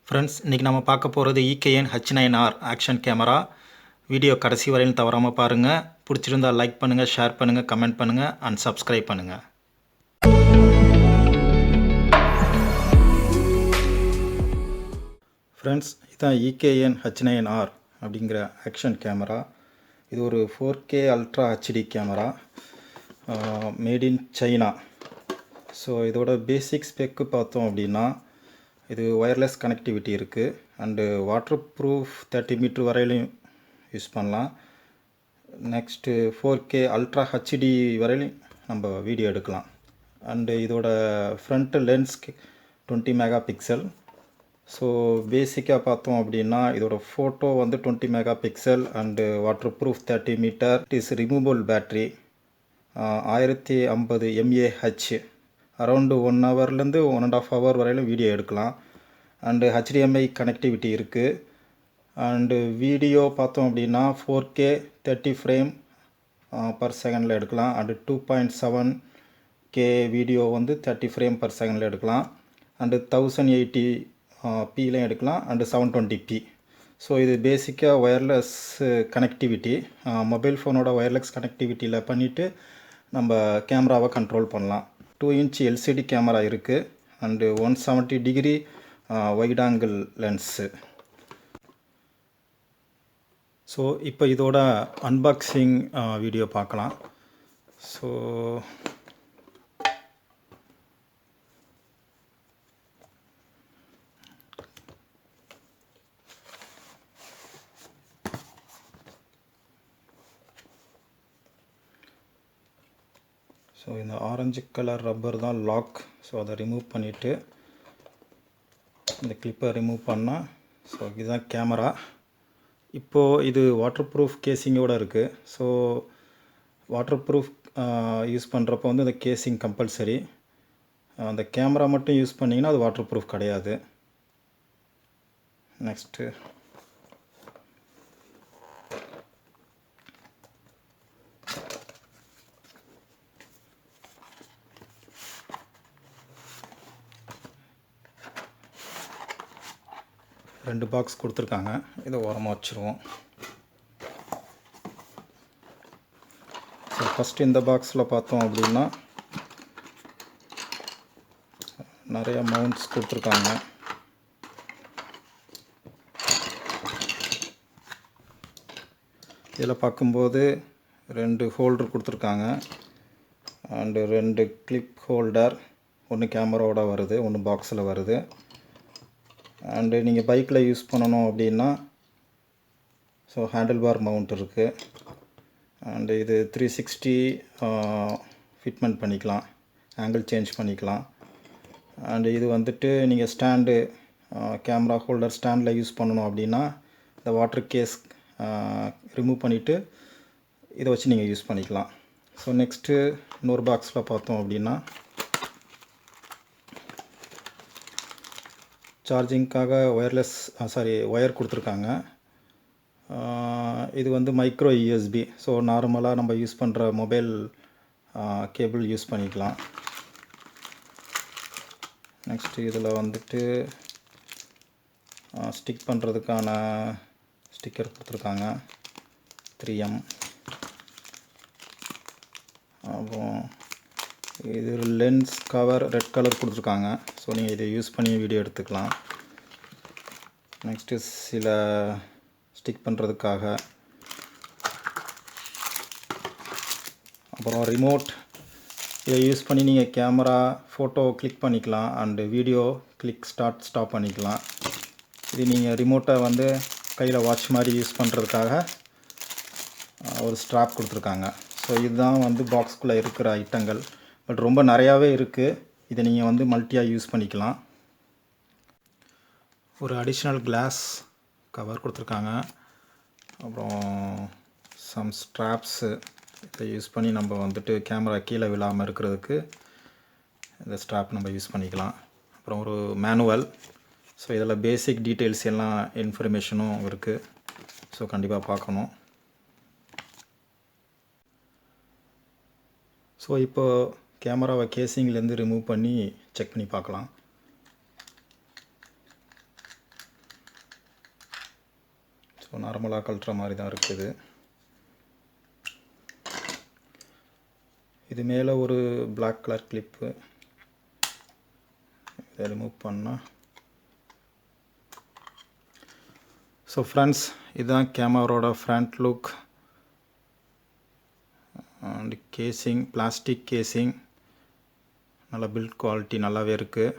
Friends, இன்றைக்கி நம்ம பார்க்க போகிறது EKEN H9R action camera. Video கடைசி வரையும் தவறாமல் பாருங்கள். பிடிச்சிருந்தால் லைக் பண்ணுங்கள், ஷேர் பண்ணுங்கள், கமெண்ட் பண்ணுங்கள் அண்ட் சப்ஸ்கிரைப் பண்ணுங்கள். ஃப்ரெண்ட்ஸ், இதுதான் EKEN H9R அப்படிங்கிற ஆக்ஷன் கேமரா. இது ஒரு 4K ultra HD camera, made in China. So இதோட பேசிக் ஸ்பெக்கு பார்த்தோம் அப்படின்னா, இது ஒயர்லெஸ் கனெக்டிவிட்டி இருக்குது அண்டு வாட்டர் ப்ரூஃப் 30 மீட்டர் வரையிலையும் யூஸ் பண்ணலாம். நெக்ஸ்ட்டு 4K அல்ட்ரா ஹெச்டி வரையிலையும் நம்ம வீடியோ எடுக்கலாம். அண்டு இதோட front lens 20 megapixel. So பேசிக்காக பார்த்தோம் அப்படின்னா இதோட ஃபோட்டோ வந்து 20 megapixel and waterproof 30 metre. It is removable battery, 1050 mAh. Around 1 ஹவர்லேருந்து 1.5 ஹவர் வரையிலும் வீடியோ எடுக்கலாம். அண்டு HDMI கனெக்டிவிட்டி இருக்குது. அண்டு வீடியோ பார்த்தோம் அப்படின்னா 4K 30 ஃப்ரேம் பர் செகண்டில் எடுக்கலாம். அண்டு 2.7K வீடியோ வந்து 30 ஃப்ரேம் பர் செகண்டில் எடுக்கலாம். அண்டு 1080 பிலையும் எடுக்கலாம். And 720p. ஸோ இது பேசிக்காக ஒயர்லெஸ் கனெக்டிவிட்டி, மொபைல் ஃபோனோட ஒயர்லெஸ் கனெக்டிவிட்டியில் பண்ணிவிட்டு நம்ம கேமராவை கண்ட்ரோல் பண்ணலாம். 2 இன்ச் LCD கேமரா இருக்குது and 170 degree wide angle lens. So இப்போ இதோட அன்பாக்சிங் வீடியோ பார்க்கலாம். ஸோ இந்த ஆரஞ்சு கலர் ரப்பர் தான் லாக். ஸோ அதை ரிமூவ் பண்ணிவிட்டு இந்த கிளிப்பை ரிமூவ் பண்ணால், ஸோ இதுதான் கேமரா. இப்போது இது வாட்டர் ப்ரூஃப் கேஸிங்கோடு இருக்குது. ஸோ வாட்டர் ப்ரூஃப் யூஸ் பண்ணுறப்போ வந்து இந்த கேஸிங் கம்பல்சரி. அந்த கேமரா மட்டும் யூஸ் பண்ணிங்கன்னா அது வாட்டர் ப்ரூஃப் கிடையாது. நெக்ஸ்ட்டு ரெண்டு பாக்ஸ் கொடுத்துருக்காங்க. இதை ஓரமாக வச்சுருவோம். ஸோ ஃபஸ்ட்டு இந்த பாக்ஸில் பார்த்தோம் அப்படின்னா நிறைய மவுண்ட்ஸ் கொடுத்துருக்காங்க. இதில் பார்க்கும்போது 2 ஹோல்டர் கொடுத்துருக்காங்க அண்டு 2 கிளிப் ஹோல்டர். ஒன்று கேமராவோட வருது, ஒன்று பாக்ஸில் வருது. அண்டு நீங்கள் பைக்கில் யூஸ் பண்ணணும் அப்படின்னா ஸோ ஹேண்டில் பார் மவுண்ட் இருக்குது. அண்டு இது 360 ஃபிட்மெண்ட் பண்ணிக்கலாம், ஆங்கிள் சேஞ்ச் பண்ணிக்கலாம். அண்டு இது வந்துட்டு நீங்கள் ஸ்டாண்டு, கேமரா ஹோல்டர் ஸ்டாண்டில் யூஸ் பண்ணணும் அப்படின்னா இந்த வாட்டர் கேஸ் ரிமூவ் பண்ணிவிட்டு இதை வச்சு நீங்கள் யூஸ் பண்ணிக்கலாம். ஸோ நெக்ஸ்ட்டு இன்னொரு பாக்ஸில் பார்த்தோம் அப்படின்னா சார்ஜிங்க்காக ஒயர் கொடுத்துருக்காங்க. இது வந்து மைக்ரோ USB. ஸோ நார்மலாக நம்ம யூஸ் பண்ணுற மொபைல் கேபிள் யூஸ் பண்ணிக்கலாம். நெக்ஸ்ட்டு இதில் வந்துட்டு ஸ்டிக் பண்ணுறதுக்கான ஸ்டிக்கர் கொடுத்துருக்காங்க 3M. அப்புறம் இது லென்ஸ் கவர் ரெட் கலர் கொடுத்துருக்காங்க. ஸோ நீங்கள் இதை யூஸ் பண்ணி வீடியோ எடுத்துக்கலாம். நெக்ஸ்ட்டு சில ஸ்டிக் பண்ணுறதுக்காக, அப்புறம் ரிமோட். இதை யூஸ் பண்ணி நீங்கள் கேமரா ஃபோட்டோ கிளிக் பண்ணிக்கலாம் அண்டு வீடியோ கிளிக் ஸ்டாப் பண்ணிக்கலாம். இது நீங்கள் ரிமோட்டை வந்து கையில் வாட்ச் மாதிரி யூஸ் பண்ணுறதுக்காக ஒரு ஸ்ட்ராப் கொடுத்துருக்காங்க. ஸோ இதுதான் வந்து பாக்ஸ்குள்ளே இருக்கிற ஐட்டங்கள். பட் ரொம்ப நிறையாவே இருக்குது. இதை நீங்கள் வந்து மல்டியாக யூஸ் பண்ணிக்கலாம். ஒரு அடிஷ்னல் கிளாஸ் கவர் கொடுத்துருக்காங்க. அப்புறம் சம் ஸ்ட்ராப்ஸு. இதை யூஸ் பண்ணி நம்ம வந்துட்டு கேமரா கீழே விழாமல் இருக்கிறதுக்கு இந்த ஸ்ட்ராப் நம்ம யூஸ் பண்ணிக்கலாம். அப்புறம் ஒரு மேனுவல். ஸோ இதில் பேசிக் டீட்டெயில்ஸ் எல்லாம் இன்ஃபர்மேஷனும் இருக்குது. ஸோ கண்டிப்பாக பார்க்கணும். ஸோ இப்போ கேமராவை கேசிங்லேருந்து ரிமூவ் பண்ணி செக் பண்ணி பார்க்கலாம். நார்மலாக கழட்டுற மாதிரி தான் இருக்குது. இது மேலே ஒரு Black கலர் கிளிப்பு, இதை ரிமூவ் பண்ணால். ஸோ ஃப்ரெண்ட்ஸ், இதுதான் கேமராவோட front look and casing, plastic casing, நல்ல பில்ட் குவாலிட்டி நல்லாவே இருக்குது.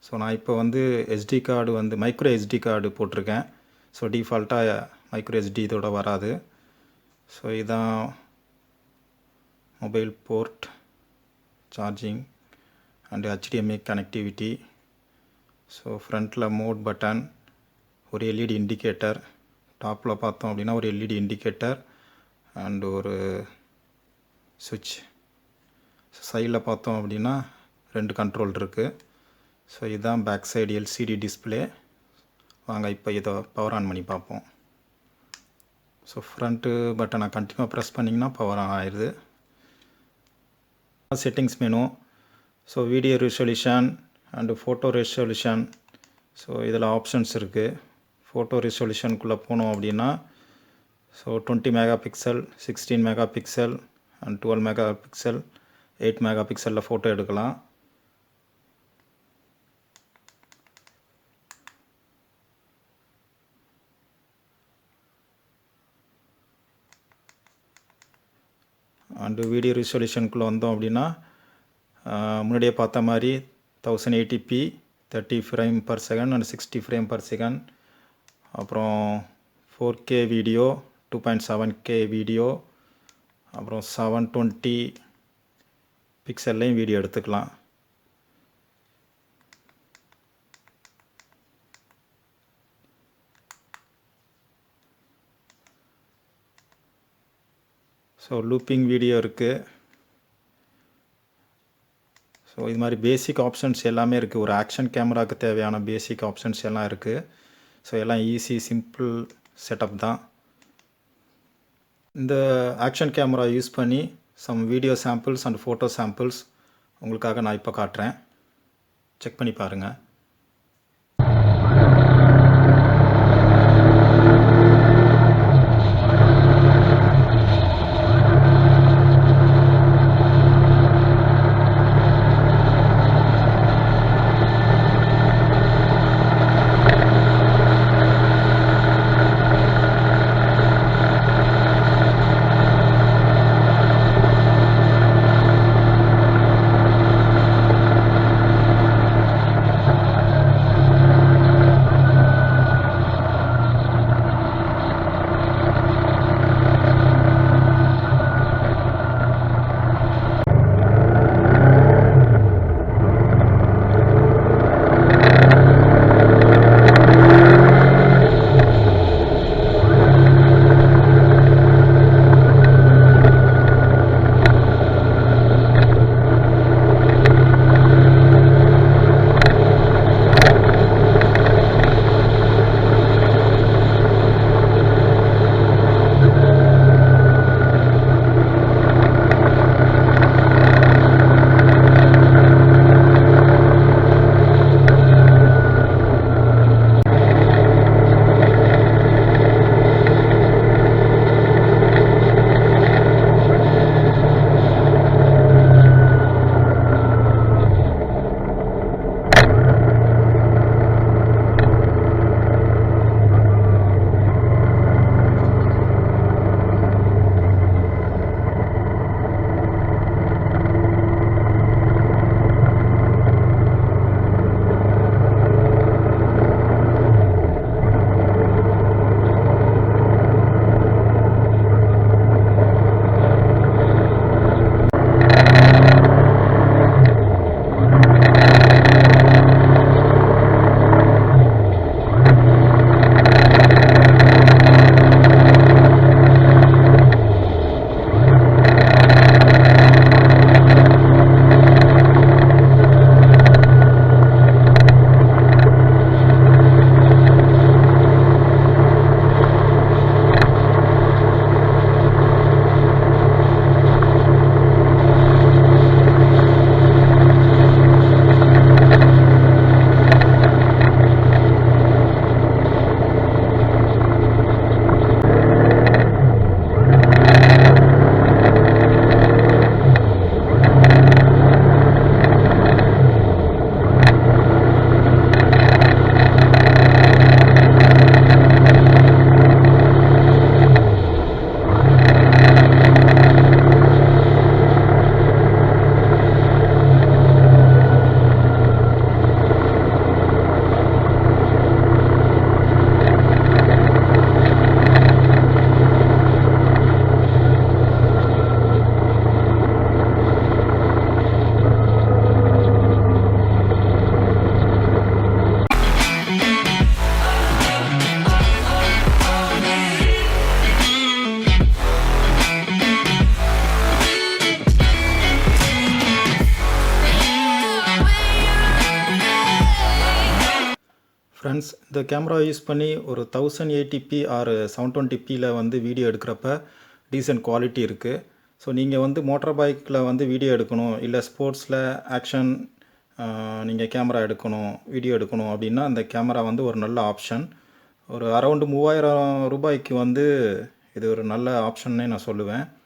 ஸோ நான் இப்போ வந்து எஸ்டி கார்டு வந்து மைக்ரோ எஸ்டி கார்டு போட்டிருக்கேன். ஸோ டிஃபால்ட்டாக மைக்ரோ எஸ்டி இதோட வராது. ஸோ இதான் mobile port, charging and HDMI connectivity. So ஃப்ரண்ட்டில் மோட் பட்டன், ஒரு எல்இடி இண்டிகேட்டர், டாப்பில் பார்த்தோம் அப்படின்னா ஒரு எல்இடி இண்டிகேட்டர் அண்ட் ஒரு சுவிட்ச். சைடில் பார்த்தோம் அப்படின்னா 2 கண்ட்ரோல் இருக்குது. ஸோ இதுதான் பேக் சைடு எல்சிடி டிஸ்பிளே. வாங்க இப்போ இதை பவர் ஆன் பண்ணி பார்ப்போம். ஸோ ஃப்ரண்ட்டு பட்டனை கண்டினியூவாக ப்ரெஸ் பண்ணிங்கன்னா பவர் ஆன் ஆயிடுது. Settings menu. So video resolution and photo resolution. So இதில் ஆப்ஷன்ஸ் இருக்குது. ஃபோட்டோ ரெசல்யூஷனுக்குள்ளே போனோம் அப்படின்னா so 20 megapixel, 16 megapixel and 12 megapixel, 8 mega பிக்சலில் ஃபோட்டோ எடுக்கலாம். அண்டு வீடியோ ரெசல்யூஷனுக்குள்ளே வந்தோம் அப்படின்னா முன்னாடியே பார்த்த மாதிரி 1080p 30 frame per second and 60 frame per second, அப்புறம் 4K வீடியோ, 2.7K வீடியோ, அப்புறம் 720 பிக்சல்லையும் வீடியோ எடுத்துக்கலாம். ஸோ லூப்பிங் வீடியோ இருக்குது. ஸோ இது மாதிரி பேசிக் ஆப்ஷன்ஸ் எல்லாமே இருக்குது. ஒரு ஆக்ஷன் கேமராவுக்கு தேவையான பேசிக் ஆப்ஷன்ஸ் எல்லாம் இருக்குது. ஸோ எல்லாம் ஈஸி சிம்பிள் செட்டப் தான். இந்த ஆக்ஷன் கேமரா யூஸ் பண்ணி some video samples and photo samples உங்களுக்காக நான் இப்போ காட்டுறேன். செக் பண்ணி பாருங்கள். ஃப்ரெண்ட்ஸ், இந்த கேமரா யூஸ் பண்ணி ஒரு 1080p ஆர் 720pயில் வந்து வீடியோ எடுக்கிறப்ப டீசென்ட் குவாலிட்டி இருக்குது. ஸோ நீங்கள் வந்து மோட்டார் பைக்கில் வந்து வீடியோ எடுக்கணும், இல்லை ஸ்போர்ட்ஸில் ஆக்ஷன் நீங்கள் கேமரா எடுக்கணும், வீடியோ எடுக்கணும் அப்படின்னா அந்த கேமரா வந்து ஒரு நல்ல ஆப்ஷன். ஒரு அரௌண்டு 3000 ரூபாய்க்கு வந்து இது ஒரு நல்ல ஆப்ஷன்னே நான் சொல்லுவேன்.